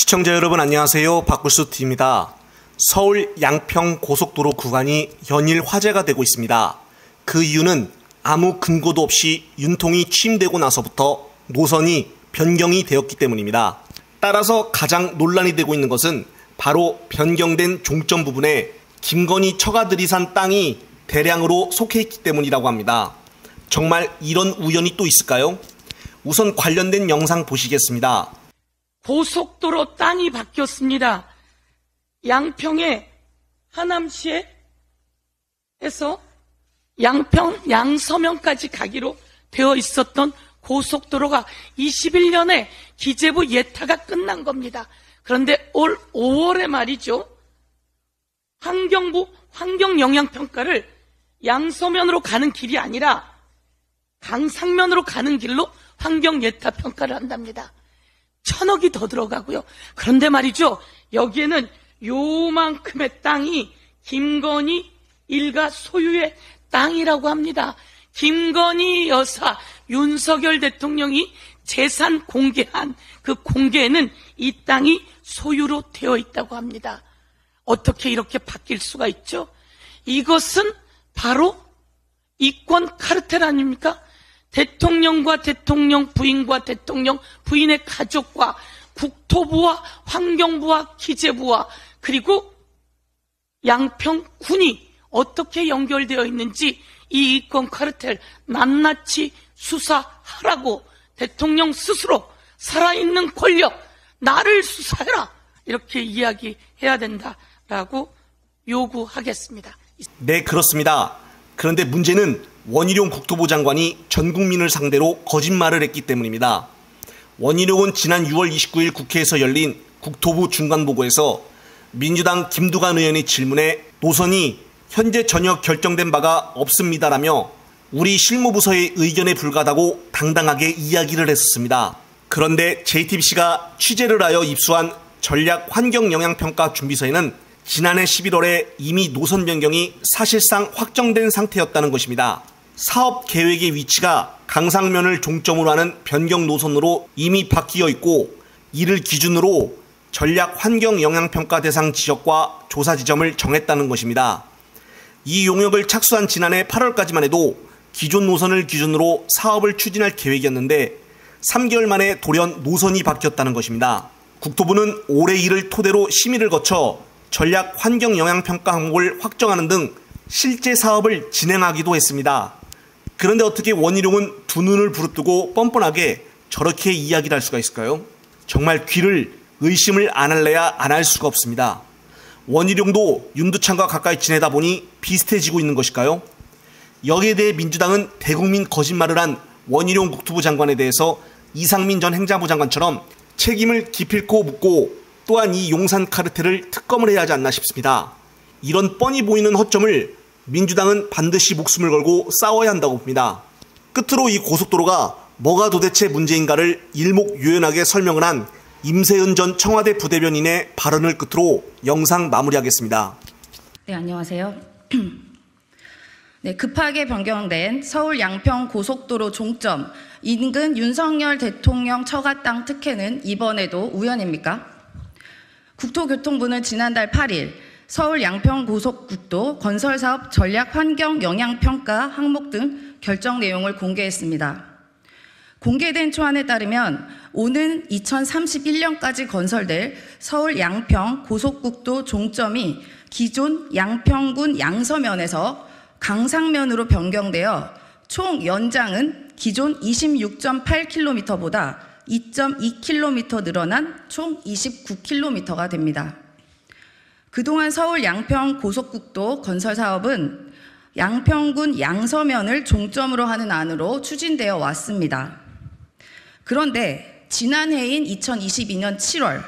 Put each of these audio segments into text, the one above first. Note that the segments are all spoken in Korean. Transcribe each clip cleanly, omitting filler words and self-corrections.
시청자 여러분 안녕하세요. 박불수TV입니다. 서울 양평 고속도로 구간이 연일 화제가 되고 있습니다. 그 이유는 아무 근거도 없이 윤통이 취임되고 나서부터 노선이 변경이 되었기 때문입니다. 따라서 가장 논란이 되고 있는 것은 바로 변경된 종점 부분에 김건희 처가 들이산 땅이 대량으로 속해 있기 때문이라고 합니다. 정말 이런 우연이 또 있을까요? 우선 관련된 영상 보시겠습니다. 고속도로 땅이 바뀌었습니다. 양평의 하남시에서 양평 양서면까지 가기로 되어 있었던 고속도로가 21년에 기재부 예타가 끝난 겁니다. 그런데 올 5월에 말이죠. 환경부 환경영향평가를 양서면으로 가는 길이 아니라 강상면으로 가는 길로 환경예타평가를 한답니다. 1,000억이 더 들어가고요. 그런데 말이죠. 여기에는 요만큼의 땅이 김건희 일가 소유의 땅이라고 합니다. 김건희 여사, 윤석열 대통령이 재산 공개한 그 공개에는 이 땅이 소유로 되어 있다고 합니다. 어떻게 이렇게 바뀔 수가 있죠? 이것은 바로 이권 카르텔 아닙니까? 대통령과 대통령 부인과 대통령 부인의 가족과 국토부와 환경부와 기재부와 그리고 양평군이 어떻게 연결되어 있는지 이 이권 카르텔 낱낱이 수사하라고 대통령 스스로 살아있는 권력 나를 수사해라 이렇게 이야기해야 된다라고 요구하겠습니다. 네, 그렇습니다. 그런데 문제는 원희룡 국토부 장관이 전 국민을 상대로 거짓말을 했기 때문입니다. 원희룡은 지난 6월 29일 국회에서 열린 국토부 중간보고에서 민주당 김두관 의원의 질문에 노선이 현재 전혀 결정된 바가 없습니다라며 우리 실무부서의 의견에 불과하다고 당당하게 이야기를 했었습니다. 그런데 JTBC가 취재를 하여 입수한 전략 환경영향평가 준비서에는 지난해 11월에 이미 노선 변경이 사실상 확정된 상태였다는 것입니다. 사업 계획의 위치가 강상면을 종점으로 하는 변경 노선으로 이미 바뀌어 있고 이를 기준으로 전략 환경영향평가 대상 지역과 조사 지점을 정했다는 것입니다. 이 용역을 착수한 지난해 8월까지만 해도 기존 노선을 기준으로 사업을 추진할 계획이었는데 3개월 만에 돌연 노선이 바뀌었다는 것입니다. 국토부는 올해 이를 토대로 심의를 거쳐 전략 환경영향평가 항목을 확정하는 등 실제 사업을 진행하기도 했습니다. 그런데 어떻게 원희룡은 두 눈을 부릅뜨고 뻔뻔하게 저렇게 이야기를 할 수가 있을까요? 정말 귀를 의심을 안 할래야 안 할 수가 없습니다. 원희룡도 윤두창과 가까이 지내다 보니 비슷해지고 있는 것일까요? 여기에 대해 민주당은 대국민 거짓말을 한 원희룡 국토부 장관에 대해서 이상민 전 행자부 장관처럼 책임을 기필코 묻고 또한 이 용산 카르텔을 특검을 해야 하지 않나 싶습니다. 이런 뻔히 보이는 허점을 민주당은 반드시 목숨을 걸고 싸워야 한다고 봅니다. 끝으로 이 고속도로가 뭐가 도대체 문제인가를 일목요연하게 설명을 한 임세은 전 청와대 부대변인의 발언을 끝으로 영상 마무리하겠습니다. 네, 안녕하세요. 네, 급하게 변경된 서울 양평 고속도로 종점 인근 윤석열 대통령 처가 땅 특혜는 이번에도 우연입니까? 국토교통부는 지난달 8일 서울 양평 고속국도 건설사업 전략 환경 영향평가 항목 등 결정 내용을 공개했습니다. 공개된 초안에 따르면 오는 2031년까지 건설될 서울 양평 고속국도 종점이 기존 양평군 양서면에서 강상면으로 변경되어 총 연장은 기존 26.8km보다 2.2km 늘어난 총 29km가 됩니다. 그동안 서울 양평 고속국도 건설 사업은 양평군 양서면을 종점으로 하는 안으로 추진되어 왔습니다. 그런데 지난해인 2022년 7월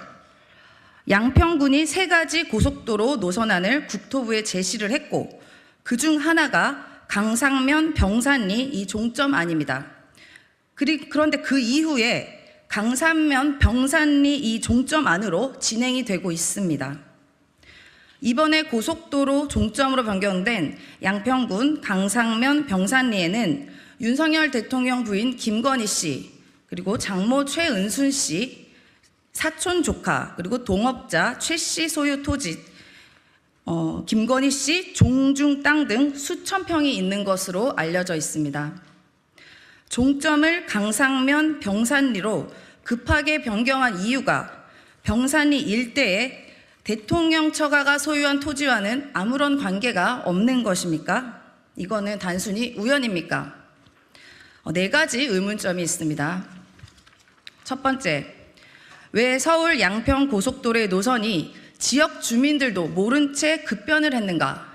양평군이 3가지 고속도로 노선안을 국토부에 제시를 했고 그중 하나가 강상면 병산리 이 종점안입니다. 그런데 그 이후에 강산면 병산리 이 종점안으로 진행이 되고 있습니다. 이번에 고속도로 종점으로 변경된 양평군 강상면 병산리에는 윤석열 대통령 부인 김건희 씨, 그리고 장모 최은순 씨, 사촌 조카 그리고 동업자 최 씨 소유 토지, 김건희 씨 종중 땅 등 수천 평이 있는 것으로 알려져 있습니다. 종점을 강상면 병산리로 급하게 변경한 이유가 병산리 일대에 대통령 처가가 소유한 토지와는 아무런 관계가 없는 것입니까? 이거는 단순히 우연입니까? 네 가지 의문점이 있습니다. 첫 번째, 왜 서울 양평 고속도로의 노선이 지역 주민들도 모른 채 급변을 했는가?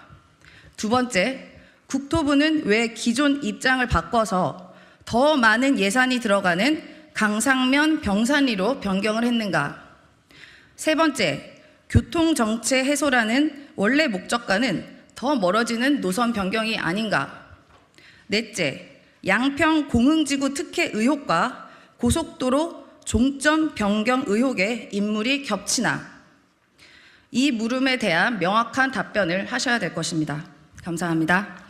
두 번째, 국토부는 왜 기존 입장을 바꿔서 더 많은 예산이 들어가는 강상면 병산리로 변경을 했는가? 세 번째, 교통정체 해소라는 원래 목적과는 더 멀어지는 노선 변경이 아닌가? 넷째, 양평 공흥지구 특혜 의혹과 고속도로 종점 변경 의혹의 인물이 겹치나? 이 물음에 대한 명확한 답변을 하셔야 될 것입니다. 감사합니다.